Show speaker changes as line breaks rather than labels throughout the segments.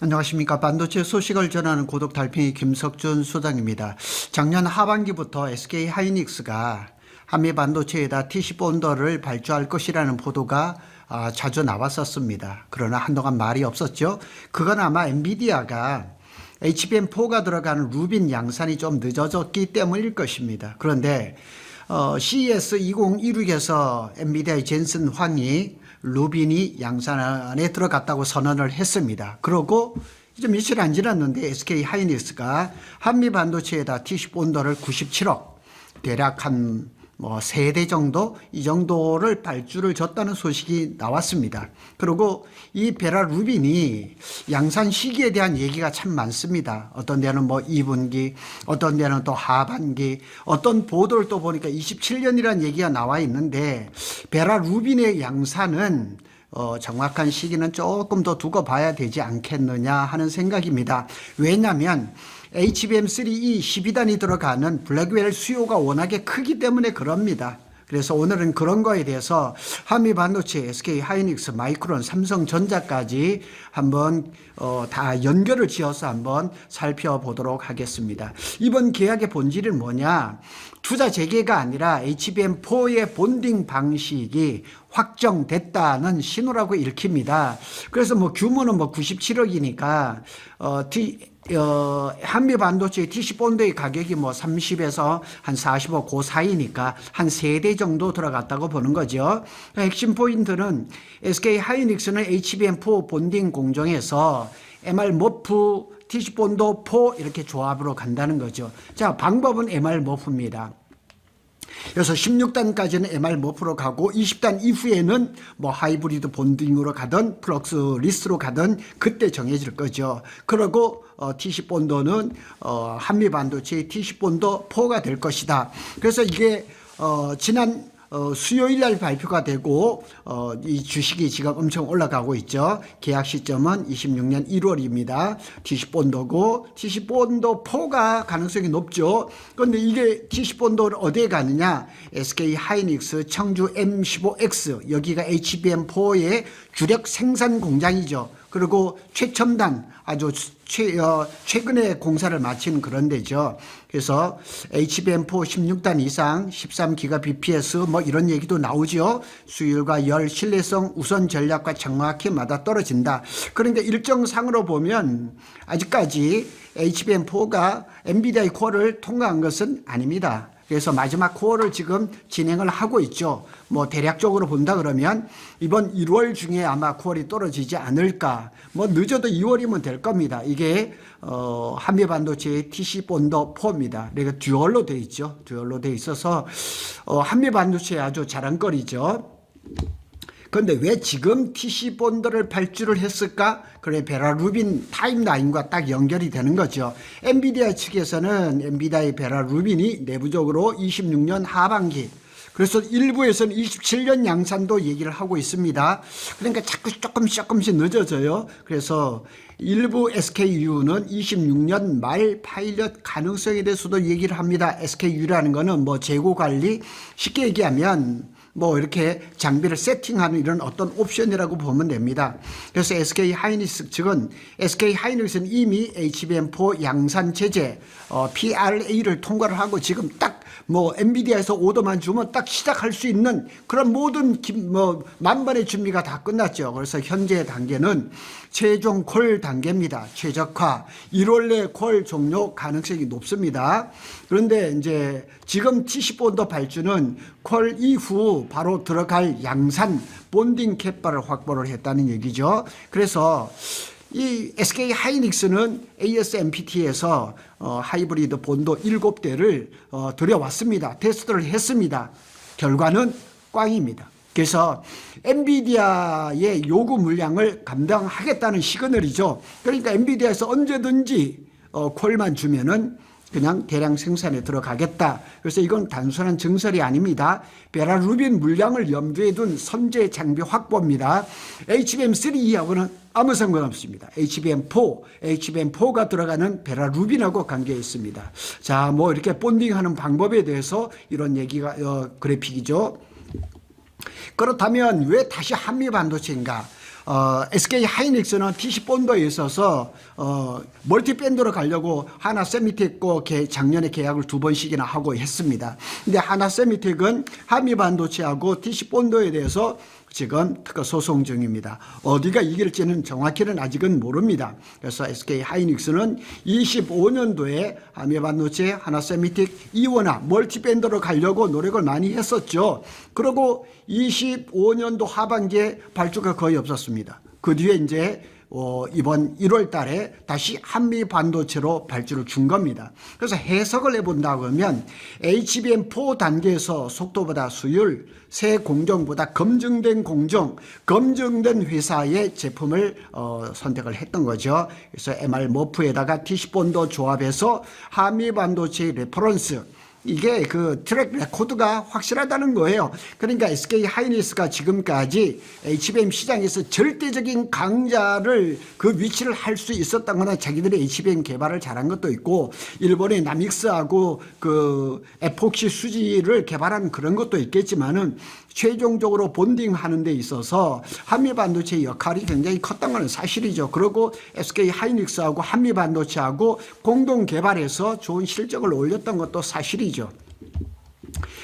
안녕하십니까. 반도체 소식을 전하는 고독 달팽이 김석준 소장입니다. 작년 하반기부터 SK 하이닉스가 한미 반도체에다 TC 본더를 발주할 것이라는 보도가 자주 나왔었습니다. 그러나 한동안 말이 없었죠. 그건 아마 엔비디아가 HBM4가 들어가는 루빈 양산이 좀 늦어졌기 때문일 것입니다. 그런데 CES 2016에서 엔비디아의 젠슨 황이 루빈이 양산에 들어갔다고 선언을 했습니다. 그러고 이제 며칠 안 지났는데 SK 하이닉스가 한미 반도체에다 TC 본더를 97억, 대략 한 3대 정도 이 정도를 발주를 줬다는 소식이 나왔습니다. 그리고 이 베라 루빈이 양산 시기에 대한 얘기가 참 많습니다. 어떤 데는 2분기, 어떤 데는 또 하반기, 어떤 보도를 또 보니까 27년이라는 얘기가 나와 있는데 베라 루빈의 양산은 정확한 시기는 조금 더 두고 봐야 되지 않겠느냐 하는 생각입니다. 왜냐하면 HBM3E 12단이 들어가는 블랙웰 수요가 워낙에 크기 때문에 그럽니다. 그래서 오늘은 그런 거에 대해서 한미 반도체, SK 하이닉스, 마이크론, 삼성전자까지 한번 다 연결을 지어서 한번 살펴보도록 하겠습니다. 이번 계약의 본질은 뭐냐? 투자 재개가 아니라 HBM4의 본딩 방식이 확정됐다는 신호라고 읽힙니다. 그래서 규모는 97억이니까 한미 반도체 TC 본드의 가격이 30에서 한 40억 그 사이니까 한 3대 정도 들어갔다고 보는 거죠. 핵심 포인트는 SK 하이닉스는 HBM4 본딩 공정에서 MR 머프 TC 본드 4 이렇게 조합으로 간다는 거죠. 자, 방법은 MR 머프입니다. 그래서 16단까지는 MR 머프로 가고 20단 이후에는 하이브리드 본딩으로 가든 플럭스 리스로 가든 그때 정해질 거죠. 그리고 TC 본더는 한미 반도체의 TC 본더 4가 될 것이다. 그래서 이게 지난 수요일 날 발표가 되고 이 주식이 지금 엄청 올라가고 있죠. 계약 시점은 26년 1월입니다. TC 본더고 TC 본더 4가 가능성이 높죠. 그런데 이게 TC 본더를 어디에 가느냐? SK 하이닉스 청주 M15X 여기가 HBM4의 주력 생산 공장이죠. 그리고 최첨단 아주 최근에 공사를 마친 그런 데죠. 그래서 HBM4 16단 이상 13기가 BPS 이런 얘기도 나오죠. 수율과 열, 신뢰성, 우선 전략과 정확히 맞아 떨어진다. 그러니까 일정상으로 보면 아직까지 HBM4가 엔비디아의 코어를 통과한 것은 아닙니다. 그래서 마지막 코어를 지금 진행을 하고 있죠. 대략적으로 본다 그러면 이번 1월 중에 아마 코어이 떨어지지 않을까. 늦어도 2월이면 될 겁니다. 이게 한미 반도체의 TC 본더 4입니다. 그러니까 듀얼로 돼 있죠. 듀얼로 돼 있어서 한미 반도체의 아주 자랑거리죠. 그런데 왜 지금 TC 본더를 발주를 했을까? 그래, 베라 루빈 타임라인과 딱 연결이 되는 거죠. 엔비디아 측에서는 엔비디아의 베라 루빈이 내부적으로 26년 하반기, 그래서 일부에서는 27년 양산도 얘기를 하고 있습니다. 그러니까 자꾸 조금씩 늦어져요. 그래서 일부 SKU는 26년 말 파일럿 가능성에 대해서도 얘기를 합니다. SKU라는 거는 재고 관리, 쉽게 얘기하면 이렇게 장비를 세팅하는 이런 어떤 옵션이라고 보면 됩니다. 그래서 SK 하이닉스 측은 SK 하이닉스는 이미 HBM4 양산 체제 PRA를 통과를 하고 지금 딱 엔비디아에서 오더만 주면 딱 시작할 수 있는 그런 모든 만반의 준비가 다 끝났죠. 그래서 현재 단계는 최종 콜 단계입니다. 최적화 1월 내 콜 종료 가능성이 높습니다. 그런데 이제 지금 TC 본더 발주는 콜 이후 바로 들어갈 양산 본딩 캡바를 확보를 했다는 얘기죠. 그래서 이 SK 하이닉스는 ASMPT에서 하이브리드 본더 7대를 들여왔습니다. 테스트를 했습니다. 결과는 꽝입니다. 그래서 엔비디아의 요구 물량을 감당하겠다는 시그널이죠. 그러니까 엔비디아에서 언제든지 콜만 주면은 그냥 대량 생산에 들어가겠다. 그래서 이건 단순한 증설이 아닙니다. 베라 루빈 물량을 염두에 둔 선제 장비 확보입니다. HBM3E하고는 아무 상관없습니다. HBM4가 들어가는 베라 루빈하고 관계 있습니다. 자, 이렇게 본딩하는 방법에 대해서 이런 얘기가 그래픽이죠. 그렇다면 왜 다시 한미 반도체인가? SK 하이닉스는 TC 본도에 있어서 멀티밴드로 가려고 하나 세미텍과 작년에 계약을 2번씩이나 하고 했습니다. 근데 하나 세미텍은 한미 반도체하고 TC 본도에 대해서 지금 특허 소송 중입니다. 어디가 이길지는 정확히는 아직은 모릅니다. 그래서 SK 하이닉스는 25년도에 한미 반도체, 하나 세미틱, 이원화, 멀티밴드로 가려고 노력을 많이 했었죠. 그리고 25년도 하반기에 발주가 거의 없었습니다. 그 뒤에 이제 이번 1월 달에 다시 한미 반도체로 발주를 준 겁니다. 그래서 해석을 해본다고 하면 HBM4 단계에서 속도보다 수율, 새 공정보다 검증된 공정, 검증된 회사의 제품을 선택을 했던 거죠. 그래서 MR-MOF에다가 TC-본도 조합해서 한미 반도체의 레퍼런스, 이게 그 트랙 레코드가 확실하다는 거예요. 그러니까 SK 하이닉스가 지금까지 HBM 시장에서 절대적인 강자를 그 위치를 할 수 있었던 거는 자기들이 HBM 개발을 잘한 것도 있고 일본의 나믹스하고 그 에폭시 수지를 개발한 그런 것도 있겠지만은 최종적으로 본딩하는 데 있어서 한미 반도체의 역할이 굉장히 컸던 것은 사실이죠. 그리고 SK 하이닉스하고 한미 반도체하고 공동 개발해서 좋은 실적을 올렸던 것도 사실이죠.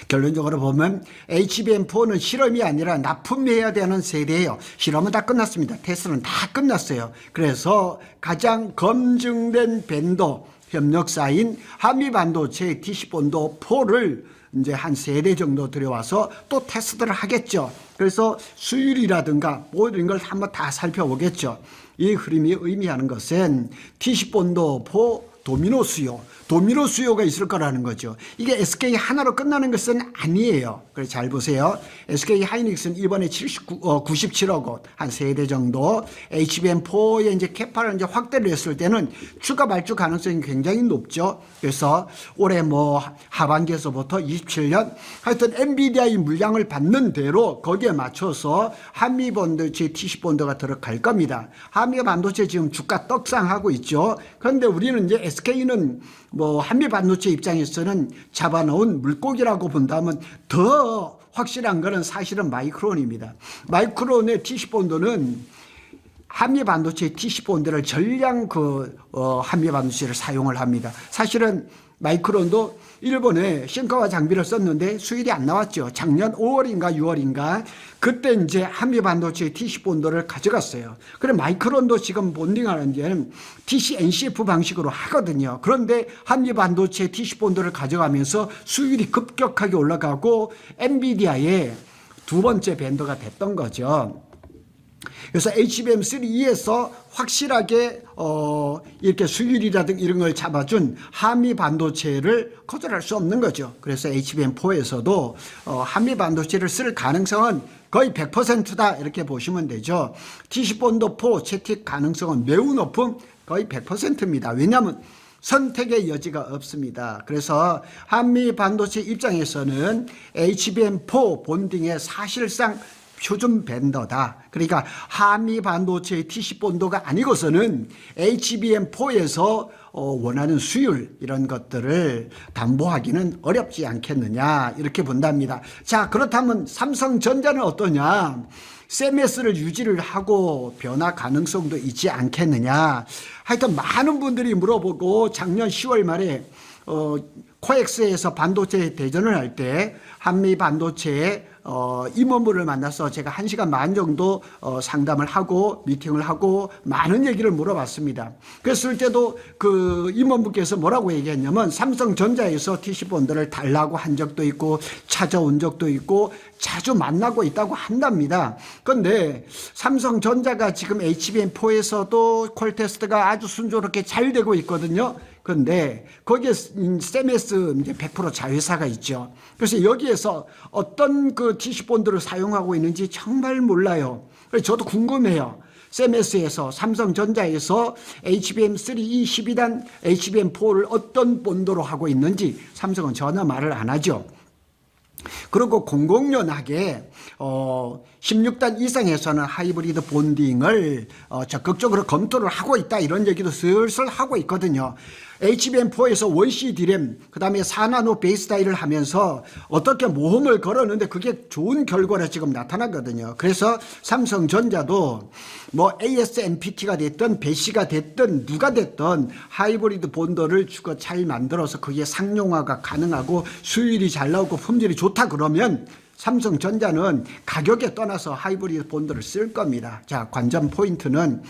결론적으로 보면 HBM4는 실험이 아니라 납품해야 되는 세대예요. 실험은 다 끝났습니다. 테스트는 다 끝났어요. 그래서 가장 검증된 밴더 협력사인 한미 반도체 TC-본도 4를 이제 한 3대 정도 들여와서 또 테스트를 하겠죠. 그래서 수율이라든가 모든 걸 한번 다 살펴보겠죠. 이 흐름이 의미하는 것은 TC-본도 4 도미노 수요가 있을 거라는 거죠. 이게 SK 하나로 끝나는 것은 아니에요. 그래서 잘 보세요. SK 하이닉스는 이번에 97억 원, 한 3대 정도, HBM4의 이제 캐파를 이제 확대를 했을 때는 추가 발주 가능성이 굉장히 높죠. 그래서 올해 뭐 하반기에서부터 27년, 하여튼 엔비디아의 물량을 받는 대로 거기에 맞춰서 한미 반도체 TC-본도가 들어갈 겁니다. 한미 반도체 지금 주가 떡상하고 있죠. 그런데 우리는 이제 SK는 뭐 한미 반도체 입장에서는 잡아놓은 물고기라고 본다면 더 확실한 것은 사실은 마이크론입니다. 마이크론의 TC-본도는 한미 반도체 TC-본도를 전량 한미 반도체를 사용을 합니다. 사실은 마이크론도 일본에 싱카와 장비를 썼는데 수율이 안 나왔죠. 작년 5월인가 6월인가 그때 이제 한미 반도체 TC-본도를 가져갔어요. 그래 마이크론도 지금 본딩하는 데는 TC-NCF 방식으로 하거든요. 그런데 한미 반도체 TC-본도를 가져가면서 수율이 급격하게 올라가고 엔비디아의 2번째 벤더가 됐던 거죠. 그래서 HBM3E에서 확실하게 이렇게 수율이라든가 이런 걸 잡아준 한미 반도체를 거절할 수 없는 거죠. 그래서 HBM4에서도 한미 반도체를 쓸 가능성은 거의 100%다 이렇게 보시면 되죠. TC-본도 4 채택 가능성은 매우 높은 거의 100%입니다. 왜냐하면 선택의 여지가 없습니다. 그래서 한미 반도체 입장에서는 HBM4 본딩의 사실상 표준 밴더다. 그러니까 한미 반도체의 TC-본도가 아니고서는 HBM4에서 원하는 수율 이런 것들을 담보하기는 어렵지 않겠느냐 이렇게 본답니다. 자, 그렇다면 삼성전자는 어떠냐? CMS를 유지를 하고 변화 가능성도 있지 않겠느냐. 하여튼 많은 분들이 물어보고 작년 10월 말에 코엑스에서 반도체 대전을 할 때 한미 반도체의 임원부를 만나서 제가 1시간 반 정도 상담을 하고 미팅을 하고 많은 얘기를 물어봤습니다. 그랬을 때도 그 임원부께서 뭐라고 얘기했냐면 삼성전자에서 TC-본도를 달라고 한 적도 있고 찾아온 적도 있고 자주 만나고 있다고 한답니다. 그런데 삼성전자가 지금 HBM4에서도 콜 테스트가 아주 순조롭게 잘 되고 있거든요. 그런데 거기에 CMS 이제 100% 자회사가 있죠. 그래서 여기에서 어떤 그 TC-본도를 사용하고 있는지 정말 몰라요. 그래서 저도 궁금해요. CMS에서 삼성전자에서 HBM3E 12단 HBM4를 어떤 본도로 하고 있는지 삼성은 전혀 말을 안 하죠. 그리고 공공연하게 16단 이상에서는 하이브리드 본딩을 적극적으로 검토를 하고 있다, 이런 얘기도 슬슬 하고 있거든요. HBM4에서 원C D램, 그 다음에 4나노 베이스 다이를 하면서 어떻게 모험을 걸었는데 그게 좋은 결과로 지금 나타나거든요. 그래서 삼성전자도 뭐 ASMPT가 됐든 배시가 됐든 누가 됐든 하이브리드 본더를 주고 잘 만들어서 그게 상용화가 가능하고 수율이 잘 나오고 품질이 좋다 그러면 삼성전자는 가격에 떠나서 하이브리드 본더를 쓸 겁니다. 자, 관전 포인트는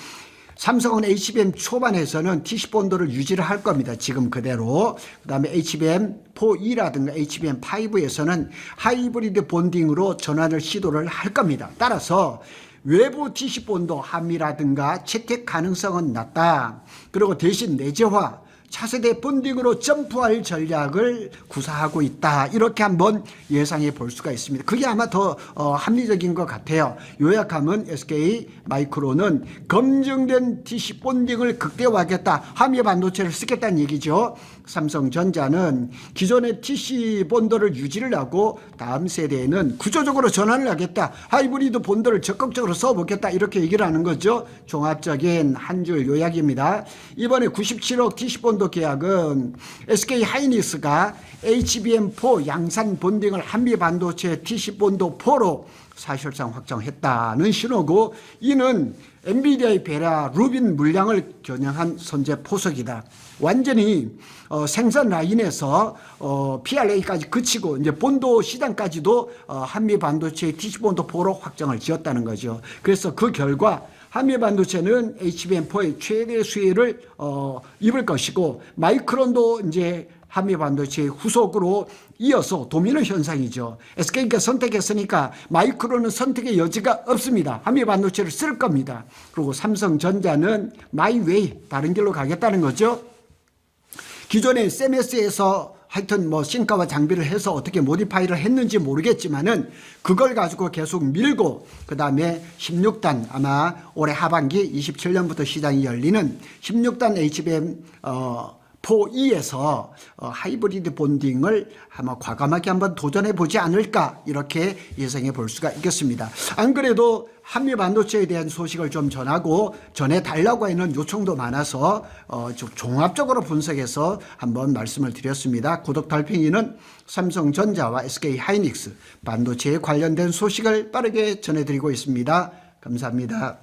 삼성은 HBM 초반에서는 TC 본더를 유지를 할 겁니다. 지금 그대로. 그 다음에 HBM4E라든가 HBM5에서는 하이브리드 본딩으로 전환을 시도를 할 겁니다. 따라서 외부 TC 본더 함이라든가 채택 가능성은 낮다. 그리고 대신 내재화, 차세대 본딩으로 점프할 전략을 구사하고 있다, 이렇게 한번 예상해 볼 수가 있습니다. 그게 아마 더 합리적인 것 같아요. 요약하면 SK 마이크론은 검증된 TC 본딩을 극대화하겠다, 함의 반도체를 쓰겠다는 얘기죠. 삼성전자는 기존의 TC 본더를 유지를 하고 다음 세대에는 구조적으로 전환을 하겠다, 하이브리드 본더를 적극적으로 써보겠다, 이렇게 얘기를 하는 거죠. 종합적인 한 줄 요약입니다. 이번에 97억 TC 본더 계약은 SK 하이닉스가 HBM4 양산 본딩을 한미 반도체 TC 본더 4로 사실상 확정했다는 신호고, 이는 엔비디아의 베라 루빈 물량을 겨냥한 선제 포석이다. 완전히 생산 라인에서 PRA까지 그치고 이제 본도 시장까지도 한미 반도체의 TC 본더 4로 확정을 지었다는 거죠. 그래서 그 결과 한미 반도체는 HBM4의 최대 수혜를 입을 것이고, 마이크론도 이제 한미 반도체의 후속으로 이어서 도미노 현상이죠. SK가 선택했으니까 마이크론은 선택의 여지가 없습니다. 한미 반도체를 쓸 겁니다. 그리고 삼성전자는 마이웨이, 다른 길로 가겠다는 거죠. 기존의 CMS에서 하여튼 뭐 신가와 장비를 해서 어떻게 모디파이를 했는지 모르겠지만은 그걸 가지고 계속 밀고, 그 다음에 16단 아마 올해 하반기 27년부터 시장이 열리는 16단 HBM 4E에서 하이브리드 본딩을 아마 과감하게 한번 도전해 보지 않을까, 이렇게 예상해 볼 수가 있겠습니다. 안 그래도 한미 반도체에 대한 소식을 좀 전해 달라고 하는 요청도 많아서 좀 종합적으로 분석해서 한번 말씀을 드렸습니다. 구독 달팽이는 삼성전자와 SK 하이닉스 반도체에 관련된 소식을 빠르게 전해드리고 있습니다. 감사합니다.